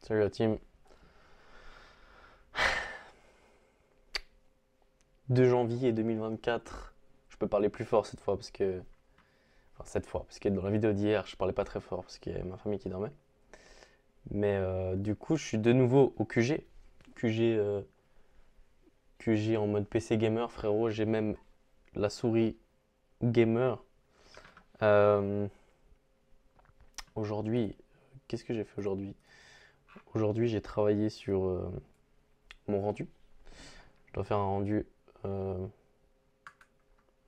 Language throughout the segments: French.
Salut la team. 2 janvier 2024. Je peux parler plus fort cette fois parce que. Enfin, cette fois, parce que dans la vidéo d'hier, je parlais pas très fort parce qu'il y avait ma famille qui dormait. Mais du coup, je suis de nouveau au QG. QG, QG en mode PC gamer, frérot. J'ai même la souris gamer. Euh, Aujourd'hui, qu'est-ce que j'ai fait aujourd'hui? Aujourd'hui, j'ai travaillé sur mon rendu. Je dois faire un rendu euh,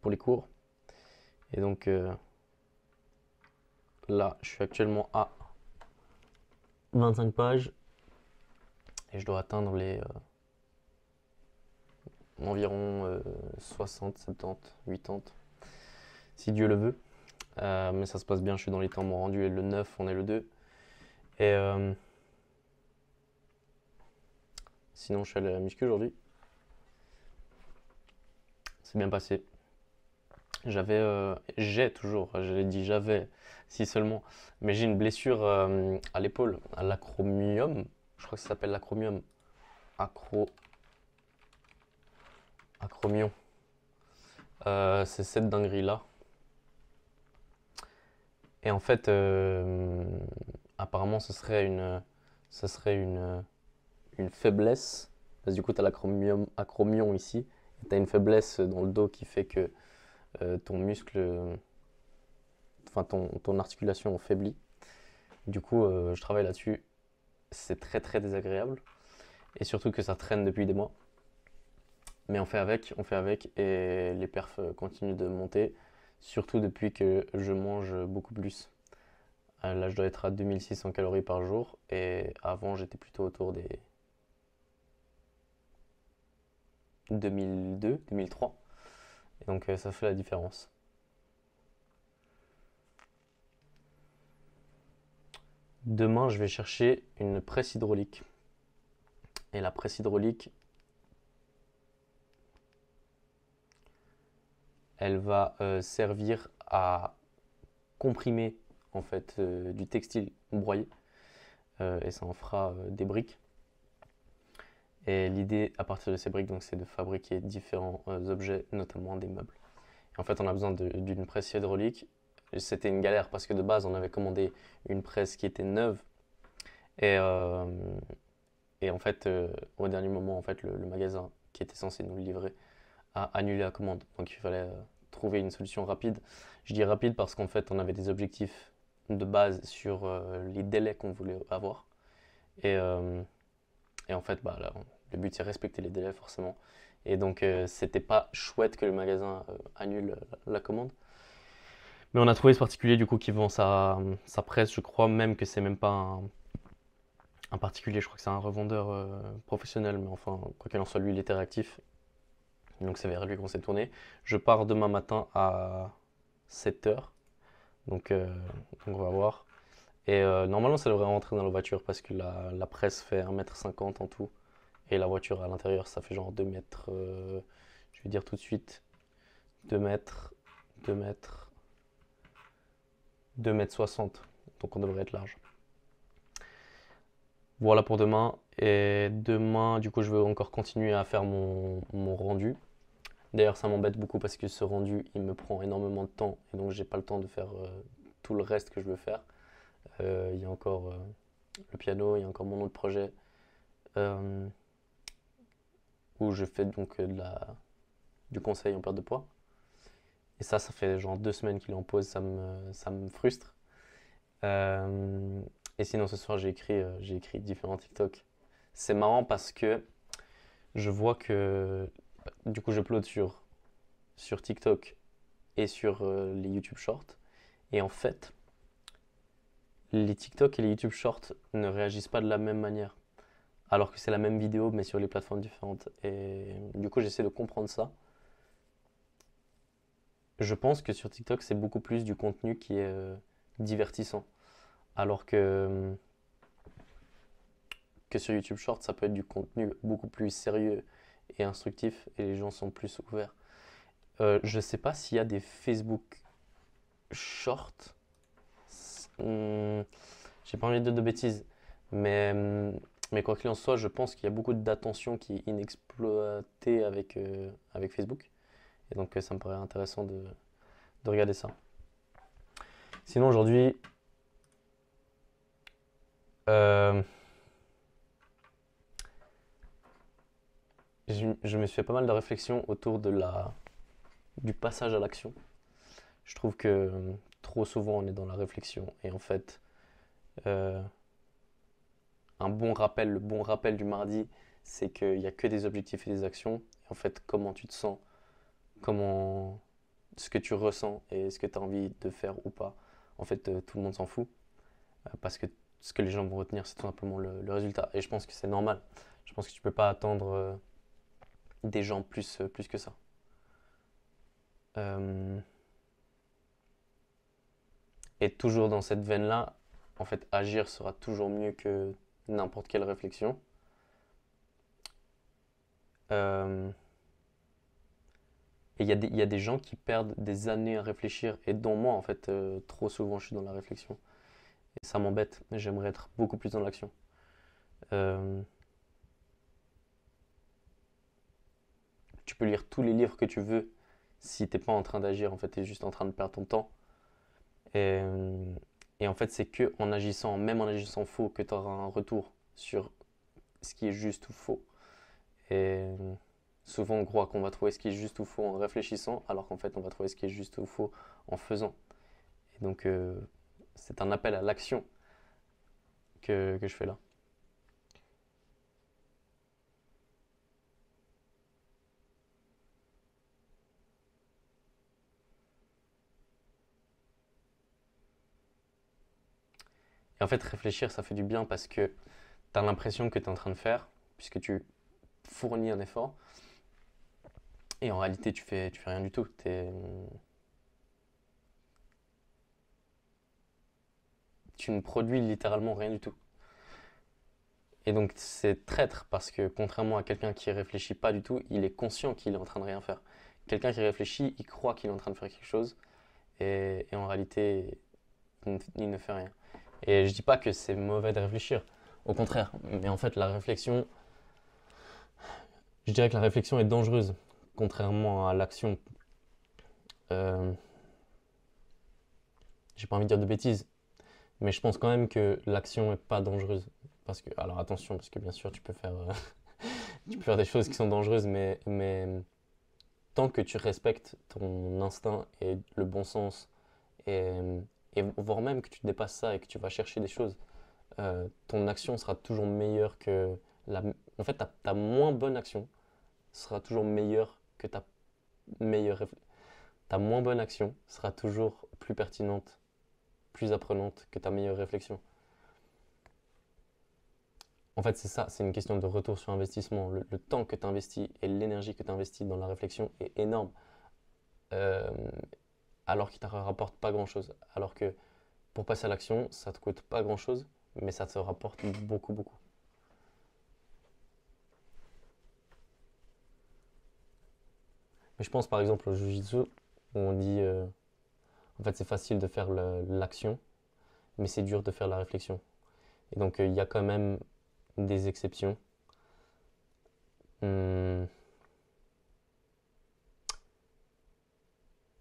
pour les cours. Et donc là, je suis actuellement à 25 pages et je dois atteindre les environ 60, 70, 80, si Dieu le veut. Mais ça se passe bien, je suis dans les temps. Mon rendu est le 9, on est le 2. Et sinon, je suis allé à la muscu aujourd'hui. C'est bien passé. J'ai toujours, j'avais dit j'avais, si seulement, mais j'ai une blessure à l'épaule, à l'acromium. Je crois que ça s'appelle l'acromium. Acro, acromion. C'est cette dinguerie-là. Et en fait, apparemment, ce serait une faiblesse. Parce que du coup, tu as l'acromion ici. Tu as une faiblesse dans le dos qui fait que ton muscle, enfin ton articulation faiblit. Du coup, je travaille là-dessus. C'est très très désagréable. Et surtout que ça traîne depuis des mois. Mais on fait avec. Et les perfs continuent de monter. Surtout depuis que je mange beaucoup plus. Là, je dois être à 2600 calories par jour et avant, j'étais plutôt autour des 2002, 2003. Et donc, ça fait la différence. Demain, je vais chercher une presse hydraulique. Et la presse hydraulique, elle va servir à comprimer en fait du textile broyé. Et ça en fera des briques. Et l'idée à partir de ces briques, donc, c'est de fabriquer différents objets, notamment des meubles. En fait, on a besoin d'une presse hydraulique. C'était une galère parce que de base, on avait commandé une presse qui était neuve. Et, euh, et en fait, au dernier moment, en fait, le magasin qui était censé nous le livrer a annulé la commande. Donc il fallait trouver une solution rapide. Je dis rapide parce qu'en fait, on avait des objectifs de base sur les délais qu'on voulait avoir. Et, euh, et en fait, bah, là, le but, c'est respecter les délais, forcément. Et donc, c'était pas chouette que le magasin annule la commande. Mais on a trouvé ce particulier du coup qui vend sa presse. Je crois même que c'est même pas un particulier, je crois que c'est un revendeur professionnel. Mais enfin, quoi qu'il en soit, lui, il était réactif. Donc c'est vers lui qu'on s'est tourné. Je pars demain matin à 7 heures. Donc, on va voir. Et normalement, ça devrait rentrer dans la voiture parce que la presse fait 1,50 m en tout. Et la voiture à l'intérieur, ça fait genre 2 mètres. Je vais dire tout de suite 2 mètres, 2 mètres, 2 mètres 60. Donc on devrait être large. Voilà pour demain. Et demain, du coup, je vais encore continuer à faire mon rendu. D'ailleurs, ça m'embête beaucoup parce que ce rendu, il me prend énormément de temps et donc j'ai pas le temps de faire tout le reste que je veux faire. Il y a encore le piano, il y a encore mon autre projet euh, où je fais donc du conseil en perte de poids. Et ça fait genre 2 semaines qu'il est en pause, ça me frustre. Euh, et sinon, ce soir, j'ai écrit différents TikTok. C'est marrant parce que je vois que du coup, j'upload sur TikTok et sur les YouTube Shorts. Et en fait, les TikTok et les YouTube Shorts ne réagissent pas de la même manière. Alors que c'est la même vidéo, mais sur les plateformes différentes. Et du coup, j'essaie de comprendre ça. Je pense que sur TikTok, c'est beaucoup plus du contenu qui est divertissant. Alors que sur YouTube Shorts, ça peut être du contenu beaucoup plus sérieux et instructif. Et les gens sont plus ouverts. Je sais pas s'il y a des Facebook Shorts. J'ai pas envie de dire de bêtises. Mais quoi qu'il en soit, je pense qu'il y a beaucoup d'attention qui est inexploitée avec Facebook. Et donc, ça me paraît intéressant de regarder ça. Sinon, aujourd'hui, euh, je me suis fait pas mal de réflexions autour du passage à l'action. Je trouve que trop souvent, on est dans la réflexion. Et en fait, euh, le bon rappel du mardi, c'est qu'il n'y a que des objectifs et des actions. Et en fait, comment tu te sens, comment, ce que tu ressens et ce que tu as envie de faire ou pas, en fait, tout le monde s'en fout. Parce que ce que les gens vont retenir, c'est tout simplement le résultat. Et je pense que c'est normal. Je pense que tu peux pas attendre des gens plus que ça. Euh, et toujours dans cette veine-là, en fait, agir sera toujours mieux que n'importe quelle réflexion. Euh, et il y a des gens qui perdent des années à réfléchir, et dont moi, en fait, trop souvent, je suis dans la réflexion. Et ça m'embête. J'aimerais être beaucoup plus dans l'action. Euh, Tu peux lire tous les livres que tu veux si t'es pas en train d'agir, en fait, t'es juste en train de perdre ton temps. Et, et en fait, c'est que en agissant, même en agissant faux, que tu auras un retour sur ce qui est juste ou faux. Et souvent, on croit qu'on va trouver ce qui est juste ou faux en réfléchissant, alors qu'en fait, on va trouver ce qui est juste ou faux en faisant. Et donc, c'est un appel à l'action que je fais là. Et en fait, réfléchir, ça fait du bien parce que tu as l'impression que tu es en train de faire, puisque tu fournis un effort, et en réalité, tu fais rien du tout. Tu ne produis littéralement rien du tout. Et donc c'est traître parce que contrairement à quelqu'un qui réfléchit pas du tout, il est conscient qu'il est en train de rien faire. Quelqu'un qui réfléchit, il croit qu'il est en train de faire quelque chose et en réalité, il ne fait rien. Et je dis pas que c'est mauvais de réfléchir, au contraire. Mais en fait, je dirais que la réflexion est dangereuse, contrairement à l'action. Euh, j'ai pas envie de dire de bêtises, mais je pense quand même que l'action est pas dangereuse. Parce que, alors attention, parce que bien sûr, tu peux faire des choses qui sont dangereuses, mais tant que tu respectes ton instinct et le bon sens, et, et voire même que tu dépasses ça et que tu vas chercher des choses, ton action sera toujours meilleure que la. En fait, ta moins bonne action sera toujours meilleure que ta meilleure. Ta moins bonne action sera toujours plus pertinente, plus apprenante que ta meilleure réflexion. En fait, c'est ça, c'est une question de retour sur investissement. Le temps que tu investis et l'énergie que tu investis dans la réflexion est énorme. Euh, alors qu'il ne te rapporte pas grand-chose. Alors que pour passer à l'action, ça te coûte pas grand-chose, mais ça te rapporte beaucoup, beaucoup. Mais je pense par exemple au Jiu-Jitsu, où on dit, en fait c'est facile de faire l'action, mais c'est dur de faire la réflexion. Et donc il y a quand même des exceptions. Hum,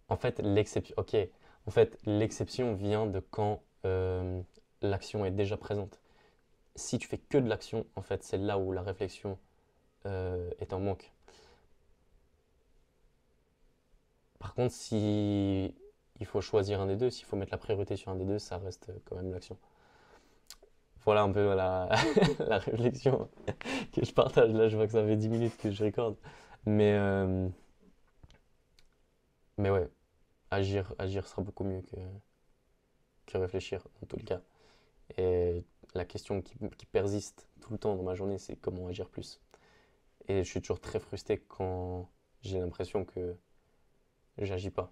En fait, ok. En fait, l'exception vient de quand l'action est déjà présente. Si tu fais que de l'action, en fait, c'est là où la réflexion est en manque. Par contre, si il faut choisir un des deux, s'il faut mettre la priorité sur un des deux, ça reste quand même l'action. Voilà un peu la réflexion que je partage. Là, je vois que ça fait 10 minutes que je recorde. Mais, euh, mais ouais, agir sera beaucoup mieux que réfléchir dans tous les cas. Et la question qui persiste tout le temps dans ma journée, c'est comment agir plus. Et je suis toujours très frustré quand j'ai l'impression que j'agis pas.